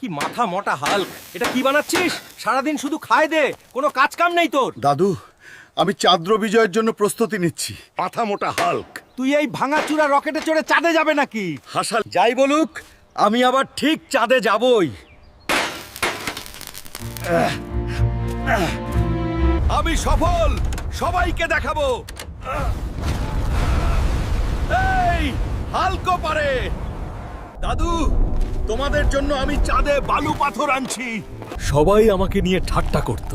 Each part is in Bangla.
কি মাথা মোটা হাল্ক, এটা কি বানাচ্ছিস? সারাদিন শুধু খায় দে, কোনো কাজ কাম নেই তোর। দাদু, আমি চাঁদ্র বিজয়ের জন্য প্রস্তুতি নিচ্ছি। মাথা মোটা হাল্ক। তুই এই ভাঙাচুরা রকেটে চড়ে চাঁদে যাবে নাকি? হাসাল যাই বলুক, আমি আবার ঠিক চাঁদে যাবই। আমি সফল, সবাইকে দেখাবো। এই হাল্কও পারে। দাদু, তোমাদের জন্য আমি চাঁদে বালু পাথর আনছি। সবাই আমাকে নিয়ে ঠাট্টা করত,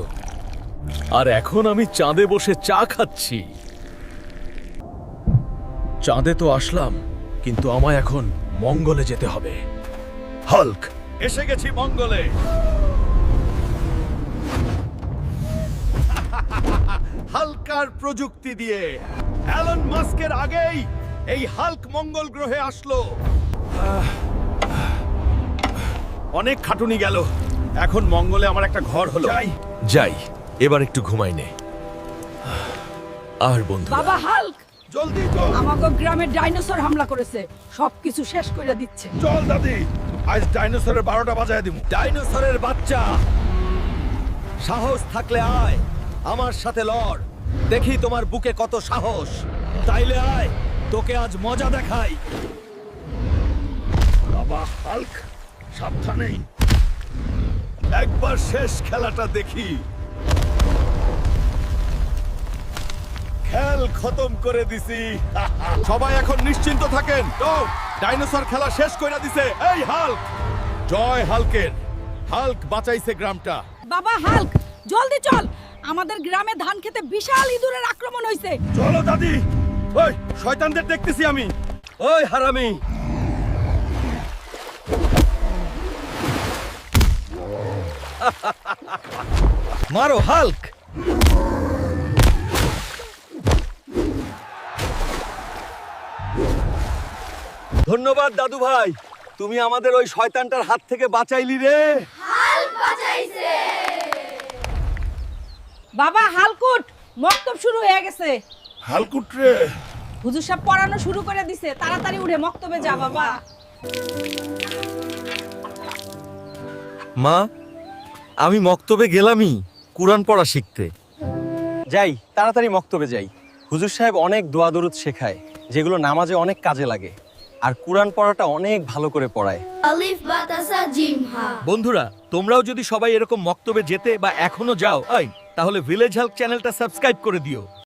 আর এখন আমি চাঁদে বসে চা খাচ্ছি। চাঁদে তো আসলাম, কিন্তু আমায় এখন মঙ্গলে যেতে হবে। হাল্ক, এসে গেছি মঙ্গলে। হাল্কার প্রযুক্তি দিয়ে অ্যালন মাস্কের আগেই এই হাল্ক মঙ্গল গ্রহে আসলো। অনেক খাটুনি গেল, এখন মঙ্গলে আমার একটা ঘর হলো। যাই, এবার একটু ঘুমাই নে। আর বন্ধু, বাবা হাল্ক, জলদি চল, আমাকে গ্রামে ডাইনোসর হামলা করেছে, সবকিছু শেষ করে দিচ্ছে। চল দাদি, আজ ডাইনোসরের 12টা বাজায় দিব। ডাইনোসরের বাচ্চা, সাহস থাকলে আয়, আমার সাথে লড়। দেখি তোমার বুকে কত সাহস। তাইলে আয়, তোকে আজ মজা দেখাই। বাবা হাল্ক, সাবধানে। একবার শেষ খেলাটা দেখি। খেল খতম করে দিছি। সবাই এখন নিশ্চিন্ত থাকেন। তো ডাইনোসর খেলা শেষ কইরা দিছে। এই হাল্ক, জয় হাল্কের। হাল্ক বাঁচাইছে গ্রামটা। বাবা হাল্ক, জলদি চল, আমাদের গ্রামে ধান খেতে বিশাল ইঁদুরের আক্রমণ হয়েছে। চলো দাদি, ওই শয়তানদের দেখতেছি আমি। ওই হারামি, মারো হাল্ক। ধন্যবাদ দাদু ভাই, তুমি আমাদের ওই শয়তানটার হাত থেকে বাঁচাইলি রে। বাবা হালকুট, মক্তব শুরু হয়ে গেছে। হাল্কুট রে, হুজুর সাহেব পড়ানো শুরু করে দিছে, তাড়াতাড়ি উঠে মক্তবে যা বাবা। মা, আমি মক্তবে গেলামই কুরআন পড়া শিখতে। যাই, তাড়াতাড়ি মক্তবে যাই। হুজুর সাহেব অনেক দোয়া দরুদ শেখায়, যেগুলো নামাজে অনেক কাজে লাগে। আর কুরআন পড়াটা অনেক ভালো করে পড়ায়। আলিফ বাতাসা জিম হা। বন্ধুরা, তোমরাও যদি সবাই এরকম মক্তবে যেতে বা এখনো যাও, তাহলে ভিলেজ হেল্প চ্যানেলটা সাবস্ক্রাইব করে দিও।